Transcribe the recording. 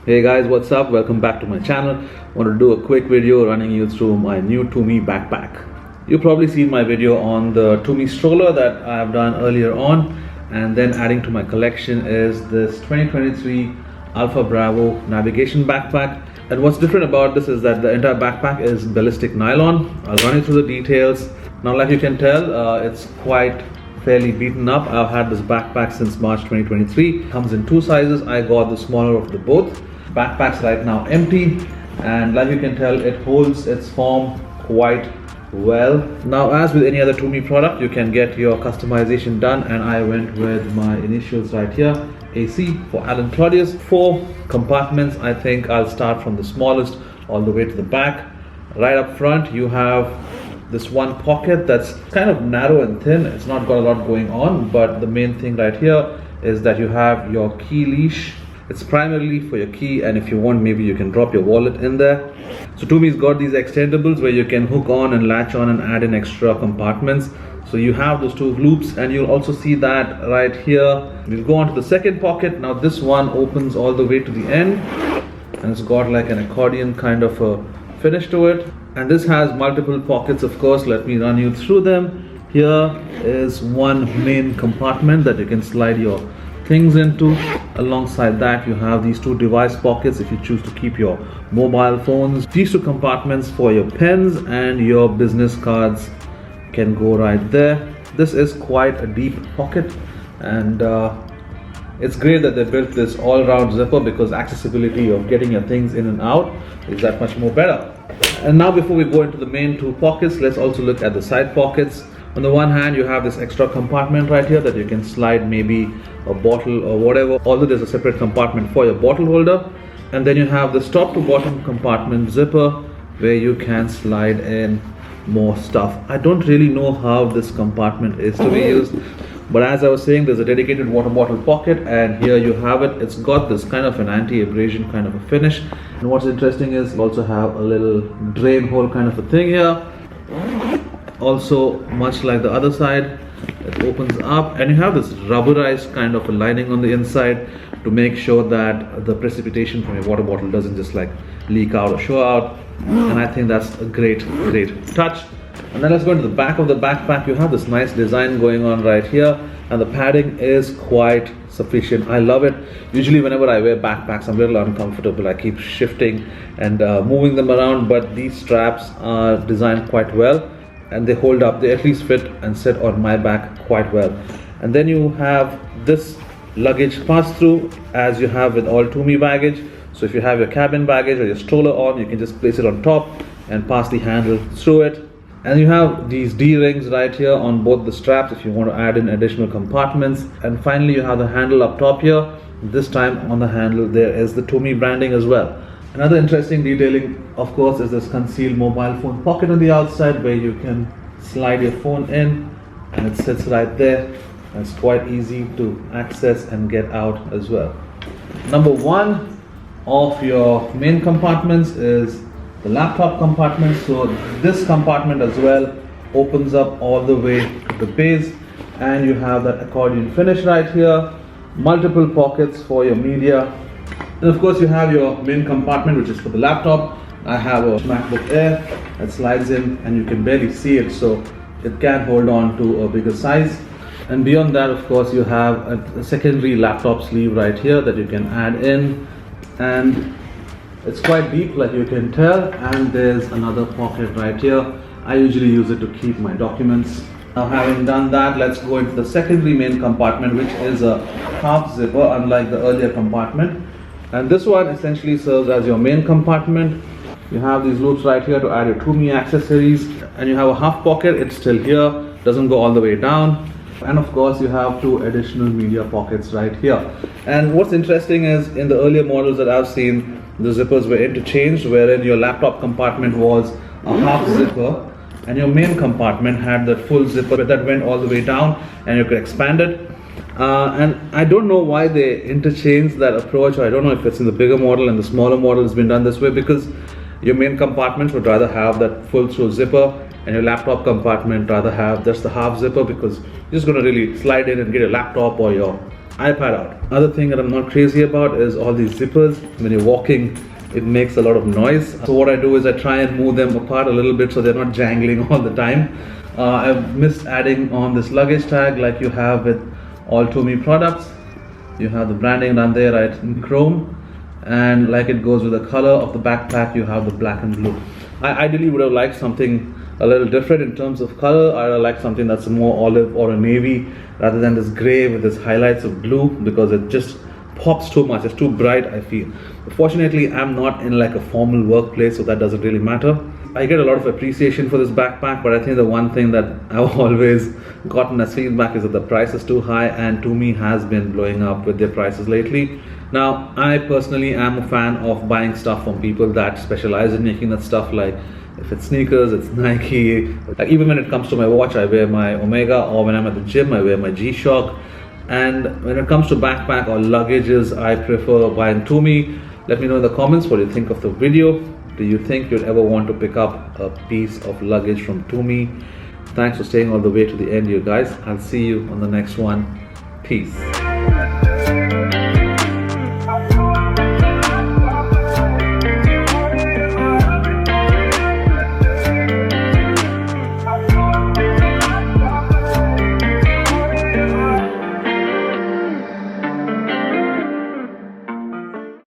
Hey guys, what's up? Welcome back to my channel. I want to do a quick video running you through my new Tumi backpack. You've probably seen my video on the Tumi stroller that I've done earlier on, and then adding to my collection is this 2023 Alpha Bravo navigation backpack. And what's different about this is that the entire backpack is ballistic nylon. I'll run you through the details. Now, like you can tell, it's quite fairly beaten up. I've had this backpack since March 2023. Comes in two sizes. I got the smaller of the both. Backpack's right now empty, and like you can tell, it holds its form quite well. Now, as with any other Tumi product, you can get your customization done, and I went with my initials right here, AC for Alan Claudius. 4 compartments. I think I'll start from the smallest all the way to the back. Right up front, you have this one pocket that's kind of narrow and thin. It's not got a lot going on, but the main thing right here is that you have your key leash. It's primarily for your key, and if you want, maybe you can drop your wallet in there. So Tumi's got these extendables where you can hook on and latch on and add in extra compartments. So you have those 2 loops, and you'll also see that right here. We'll go on to the second pocket. Now this one opens all the way to the end, and it's got like an accordion kind of a finish to it. And this has multiple pockets, of course. Let me run you through them. Here is one main compartment that you can slide your things into. Alongside that, you have these 2 device pockets if you choose to keep your mobile phones. These 2 compartments for your pens and your business cards can go right there. This is quite a deep pocket, and it's great that they built this all-round zipper, because accessibility of getting your things in and out is that much more better. And now, before we go into the main 2 pockets, let's also look at the side pockets. On the one hand, you have this extra compartment right here that you can slide maybe a bottle or whatever, although there's a separate compartment for your bottle holder. And then you have this top to bottom compartment zipper where you can slide in more stuff. I don't really know how this compartment is to be used, but as I was saying, there's a dedicated water bottle pocket, and here you have it. It's got this kind of an anti-abrasion kind of a finish. And what's interesting is you also have a little drain hole kind of a thing here. Also, much like the other side, it opens up, and you have this rubberized kind of a lining on the inside to make sure that the precipitation from your water bottle doesn't just like leak out or show out. And I think that's a great touch. And then let's go into the back of the backpack. You have this nice design going on right here, and the padding is quite sufficient. I love it. Usually whenever I wear backpacks, I'm a little uncomfortable. I keep shifting and moving them around, but these straps are designed quite well, and they hold up. They at least fit and sit on my back quite well. And then you have this luggage pass-through, as you have with all Tumi baggage. So if you have your cabin baggage or your stroller on, you can just place it on top and pass the handle through it. And you have these D-rings right here on both the straps if you want to add in additional compartments. And finally, you have the handle up top here. This time on the handle there is the Tumi branding as well. Another interesting detailing, of course, is this concealed mobile phone pocket on the outside where you can slide your phone in, and it sits right there. And it's quite easy to access and get out as well. Number 1 of your main compartments is the laptop compartment. So this compartment as well opens up all the way to the base, and you have that accordion finish right here. Multiple pockets for your media. And of course, you have your main compartment, which is for the laptop. I have a MacBook Air that slides in, and you can barely see it, so it can hold on to a bigger size. And beyond that, of course, you have a secondary laptop sleeve right here that you can add in, and it's quite deep, like you can tell. And there's another pocket right here. I usually use it to keep my documents. Now, having done that, let's go into the secondary main compartment, which is a half zipper, unlike the earlier compartment. And this one essentially serves as your main compartment. You have these loops right here to add your Tumi accessories, and you have a half pocket. It's still here, doesn't go all the way down. And of course, you have 2 additional media pockets right here. And what's interesting is, in the earlier models that I've seen, the zippers were interchanged, wherein your laptop compartment was a half zipper, and your main compartment had that full zipper that went all the way down, and you could expand it. And I don't know why they interchanged that approach, or I don't know if it's in the bigger model and the smaller model has been done this way, because your main compartments would rather have that full through zipper, and your laptop compartment rather have just the half zipper, because you're just going to really slide in and get your laptop or your iPad out. Other thing that I'm not crazy about is all these zippers. When you're walking, it makes a lot of noise. So what I do is I try and move them apart a little bit so they're not jangling all the time. I've missed adding on this luggage tag like you have with all Tumi products. You have the branding down there, right, in chrome, and like it goes with the color of the backpack, you have the black and blue. I ideally would have liked something a little different in terms of color. I like something that's more olive or a navy rather than this gray with this highlights of blue, because it just pops too much. It's too bright, I feel. Fortunately, I'm not in like a formal workplace, so that doesn't really matter. I get a lot of appreciation for this backpack, but I think the one thing that I've always gotten as feedback is that the price is too high, and Tumi has been blowing up with their prices lately. Now, I personally am a fan of buying stuff from people that specialize in making that stuff. Like if it's sneakers, it's Nike. Like even when it comes to my watch, I wear my Omega, or when I'm at the gym, I wear my G-Shock. And when it comes to backpack or luggages, I prefer buying Tumi. Let me know in the comments what you think of the video. Do you think you'd ever want to pick up a piece of luggage from Tumi? Thanks for staying all the way to the end, you guys. I'll see you on the next one. Peace.